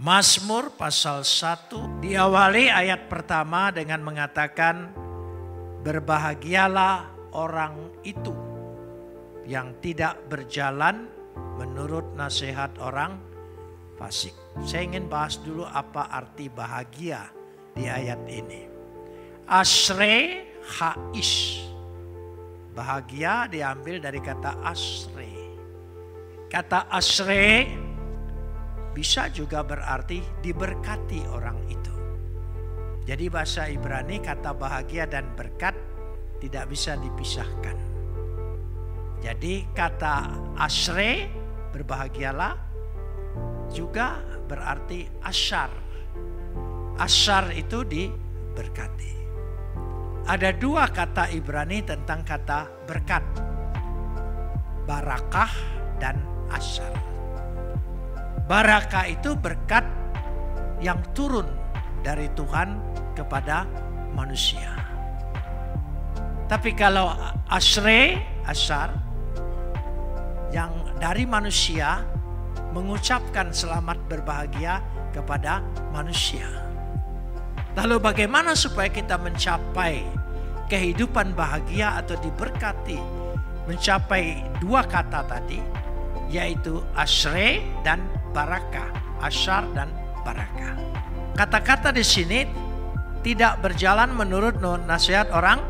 Mazmur pasal 1 diawali ayat pertama dengan mengatakan, berbahagialah orang itu yang tidak berjalan menurut nasihat orang fasik. Saya ingin bahas dulu apa arti bahagia di ayat ini. Asre haish. Bahagia diambil dari kata asre. Kata asre bisa juga berarti diberkati orang itu. Jadi bahasa Ibrani kata bahagia dan berkat tidak bisa dipisahkan. Jadi kata asre, berbahagialah, juga berarti asyar. Asyar itu diberkati. Ada dua kata Ibrani tentang kata berkat. Barakah dan asyar. Barakah itu berkat yang turun dari Tuhan kepada manusia. Tapi kalau asre, asyar, yang dari manusia mengucapkan selamat berbahagia kepada manusia. Lalu bagaimana supaya kita mencapai kehidupan bahagia atau diberkati? Mencapai dua kata tadi, yaitu asre dan barakah, asyar dan barakah. Kata-kata di sini tidak berjalan menurut nasihat orang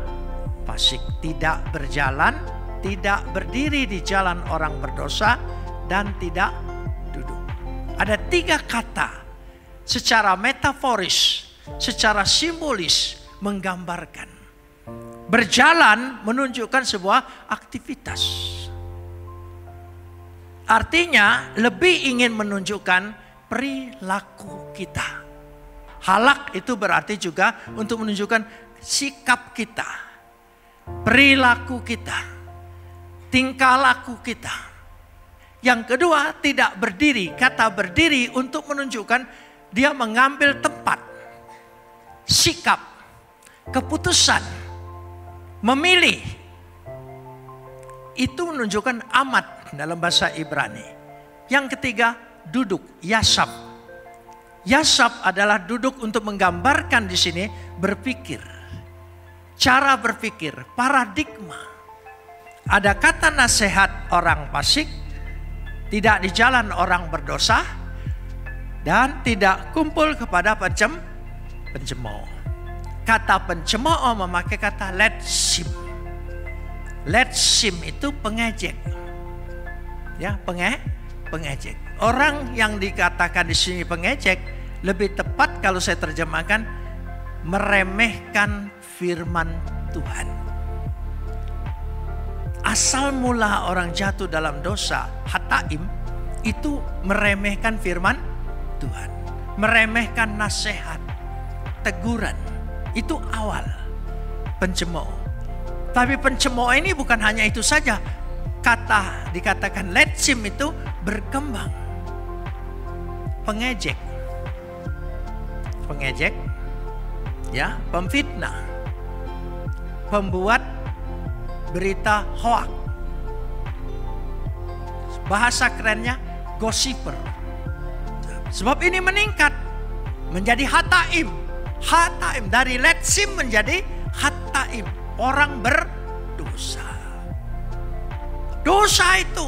fasik, tidak berjalan, tidak berdiri di jalan orang berdosa, dan tidak duduk. Ada tiga kata secara metaforis, secara simbolis menggambarkan. Berjalan menunjukkan sebuah aktivitas. Artinya lebih ingin menunjukkan perilaku kita. Halak itu berarti juga untuk menunjukkan sikap kita, perilaku kita, tingkah laku kita. Yang kedua, tidak berdiri. Kata berdiri untuk menunjukkan dia mengambil tempat, sikap, keputusan, memilih. Itu menunjukkan amat dalam bahasa Ibrani. Yang ketiga, duduk, yasab. Yasab adalah duduk untuk menggambarkan di sini berpikir. Cara berpikir, paradigma. Ada kata nasihat orang fasik, tidak di jalan orang berdosa, dan tidak kumpul kepada pencemooh. Kata pencemooh memakai kata letsim. Letsim itu pengejek. Ya, pengejek. Orang yang dikatakan di sini pengejek, lebih tepat kalau saya terjemahkan meremehkan firman Tuhan. Asal mula orang jatuh dalam dosa, hataim, itu meremehkan firman Tuhan. Meremehkan nasihat, teguran. Itu awal pencemooh. Tapi pencemooh ini bukan hanya itu saja. Kata dikatakan letsim itu berkembang. Pengejek. Pengejek. Ya, pemfitnah. Pembuat berita hoak. Bahasa kerennya gossiper. Sebab ini meningkat menjadi hataim. Hataim, dari letsim menjadi hataim. Orang berdosa. Dosa itu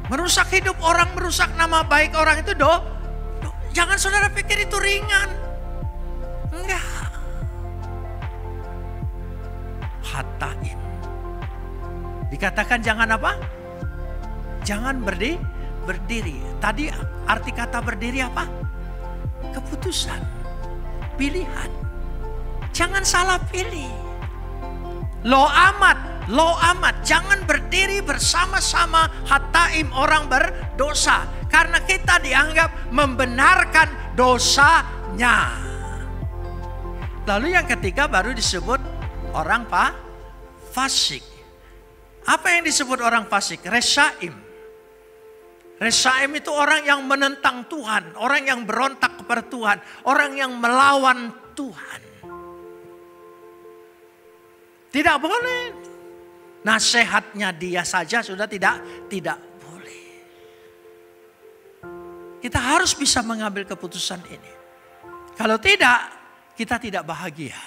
merusak hidup orang, merusak nama baik orang itu jangan saudara pikir itu ringan. Enggak. Hataim. Dikatakan jangan apa? Jangan berdiri. Tadi arti kata berdiri apa? Keputusan. Pilihan. Jangan salah pilih. Lo amat. Jangan berdiri bersama-sama hataim orang berdosa. Karena kita dianggap membenarkan dosanya. Lalu yang ketiga baru disebut orang fasik. Apa yang disebut orang fasik? Resaim. Resaim itu orang yang menentang Tuhan. Orang yang berontak kepada Tuhan. Orang yang melawan Tuhan. Tidak boleh. Nasihatnya dia saja sudah tidak boleh. Kita harus bisa mengambil keputusan ini. Kalau tidak, kita tidak bahagia.